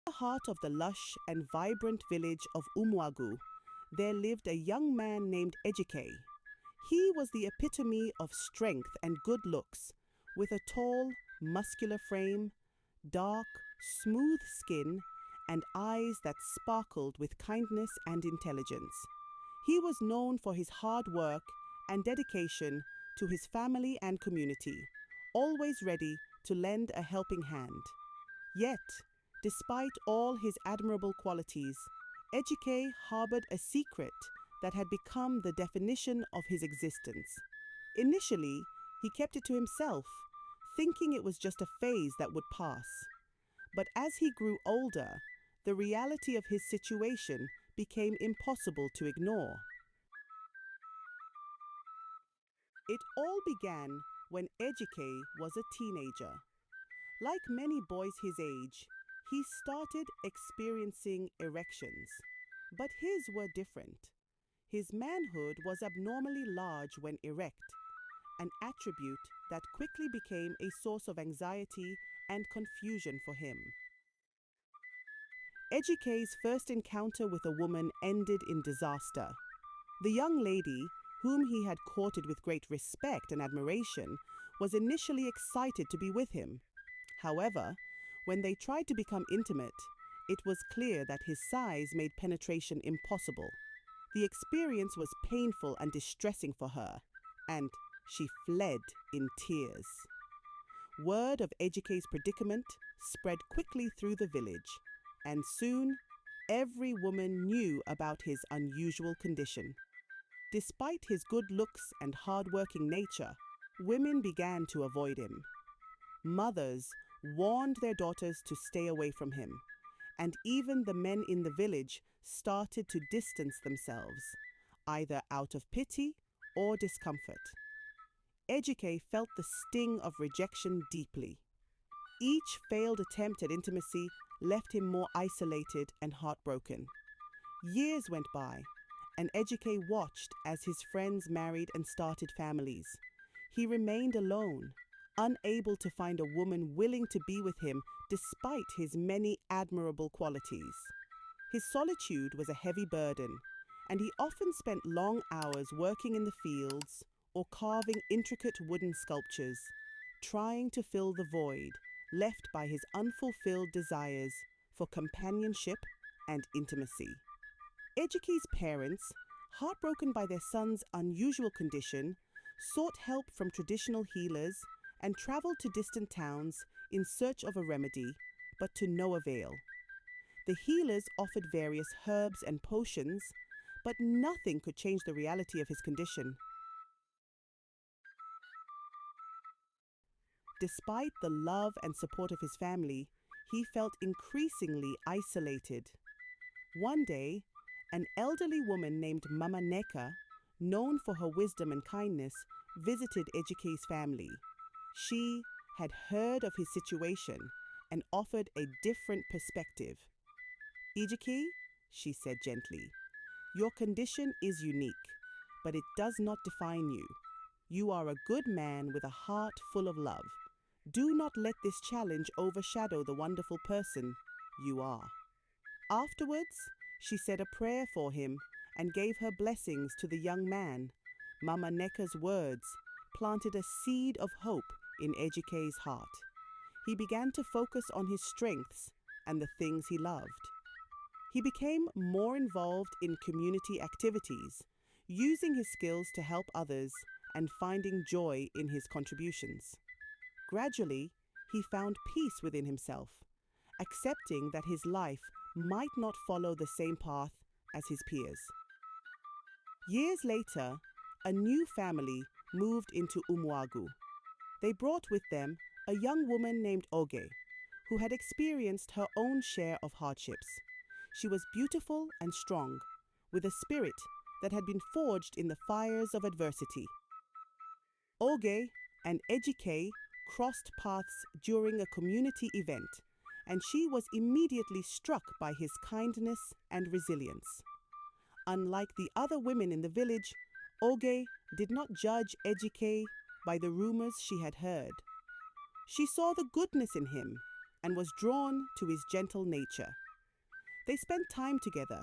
the heart of the lush and vibrant village of Umuagu, there lived a young man named Ejike. He was the epitome of strength and good looks, with a tall, muscular frame, dark, smooth skin, and eyes that sparkled with kindness and intelligence. He was known for his hard work and dedication to his family and community, always ready to lend a helping hand. Yet, despite all his admirable qualities, Ejike harbored a secret that had become the definition of his existence. Initially, he kept it to himself, thinking it was just a phase that would pass. But as he grew older, the reality of his situation became impossible to ignore. It all began when Ejike was a teenager. Like many boys his age, he started experiencing erections, but his were different. His manhood was abnormally large when erect, an attribute that quickly became a source of anxiety and confusion for him. Ejike's first encounter with a woman ended in disaster. The young lady, whom he had courted with great respect and admiration, was initially excited to be with him. However, when they tried to become intimate, it was clear that his size made penetration impossible. The experience was painful and distressing for her, and she fled in tears. Word of Ejike's predicament spread quickly through the village, and soon every woman knew about his unusual condition. Despite his good looks and hard-working nature, women began to avoid him. Mothers warned their daughters to stay away from him, and even the men in the village started to distance themselves, either out of pity or discomfort. Ejike felt the sting of rejection deeply. Each failed attempt at intimacy left him more isolated and heartbroken. Years went by, and Ejike watched as his friends married and started families. He remained alone, unable to find a woman willing to be with him despite his many admirable qualities. His solitude was a heavy burden, and he often spent long hours working in the fields or carving intricate wooden sculptures, trying to fill the void left by his unfulfilled desires for companionship and intimacy. Ejike's parents, heartbroken by their son's unusual condition, sought help from traditional healers and traveled to distant towns in search of a remedy, but to no avail. The healers offered various herbs and potions, but nothing could change the reality of his condition. Despite the love and support of his family, he felt increasingly isolated. One day, an elderly woman named Mama Neka, known for her wisdom and kindness, visited Ejike's family. She had heard of his situation and offered a different perspective. "Ejike," she said gently, "your condition is unique, but it does not define you. You are a good man with a heart full of love. Do not let this challenge overshadow the wonderful person you are." Afterwards, she said a prayer for him and gave her blessings to the young man. Mama Neka's words planted a seed of hope in Ejike's heart. He began to focus on his strengths and the things he loved. He became more involved in community activities, using his skills to help others and finding joy in his contributions. Gradually, he found peace within himself, accepting that his life might not follow the same path as his peers. Years later, a new family moved into Umuagu. They brought with them a young woman named Oge, who had experienced her own share of hardships. She was beautiful and strong, with a spirit that had been forged in the fires of adversity. Oge and Ejike crossed paths during a community event, and she was immediately struck by his kindness and resilience. Unlike the other women in the village, Oge did not judge Ejike by the rumors she had heard. She saw the goodness in him and was drawn to his gentle nature. They spent time together,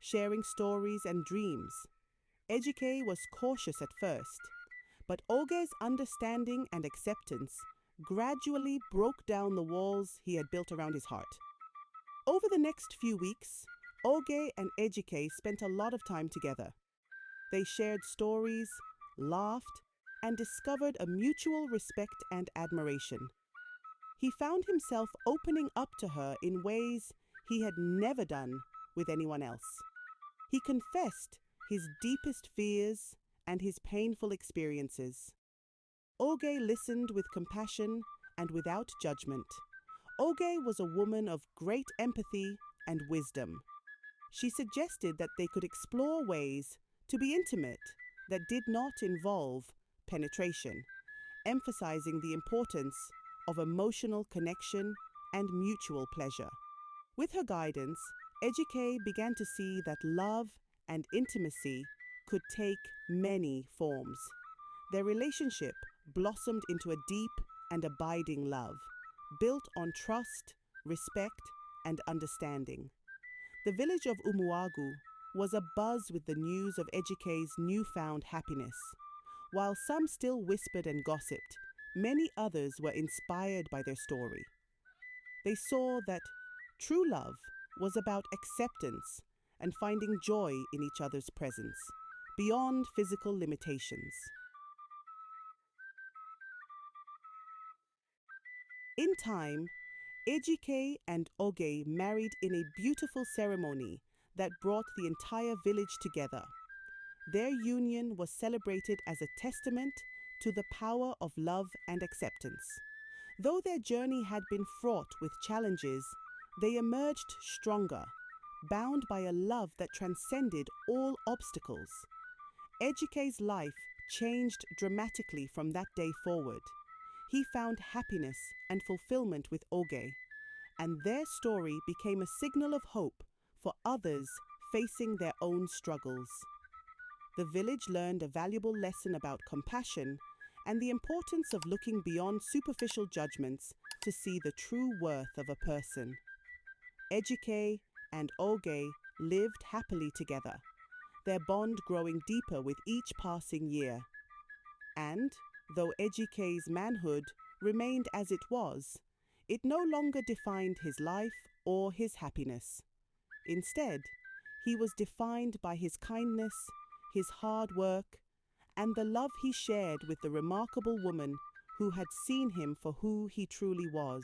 sharing stories and dreams. Ejike was cautious at first, but Oge's understanding and acceptance gradually broke down the walls he had built around his heart. Over the next few weeks, Oge and Ejike spent a lot of time together. They shared stories, laughed, and discovered a mutual respect and admiration. He found himself opening up to her in ways he had never done with anyone else. He confessed his deepest fears and his painful experiences. Oge listened with compassion and without judgment. Oge was a woman of great empathy and wisdom. She suggested that they could explore ways to be intimate that did not involve penetration, emphasizing the importance of emotional connection and mutual pleasure. With her guidance, Ejike began to see that love and intimacy could take many forms. Their relationship blossomed into a deep and abiding love, built on trust, respect, and understanding. The village of Umuagu was abuzz with the news of Ejike's newfound happiness. While some still whispered and gossiped, many others were inspired by their story. They saw that true love was about acceptance and finding joy in each other's presence, beyond physical limitations. In time, Ejike and Oge married in a beautiful ceremony that brought the entire village together. Their union was celebrated as a testament to the power of love and acceptance. Though their journey had been fraught with challenges, they emerged stronger, bound by a love that transcended all obstacles. Ejike's life changed dramatically from that day forward. He found happiness and fulfillment with Oge, and their story became a signal of hope for others facing their own struggles. The village learned a valuable lesson about compassion and the importance of looking beyond superficial judgments to see the true worth of a person. Ejike and Oge lived happily together, their bond growing deeper with each passing year. And, though Ejike's manhood remained as it was, it no longer defined his life or his happiness. Instead, he was defined by his kindness, his hard work, and the love he shared with the remarkable woman who had seen him for who he truly was.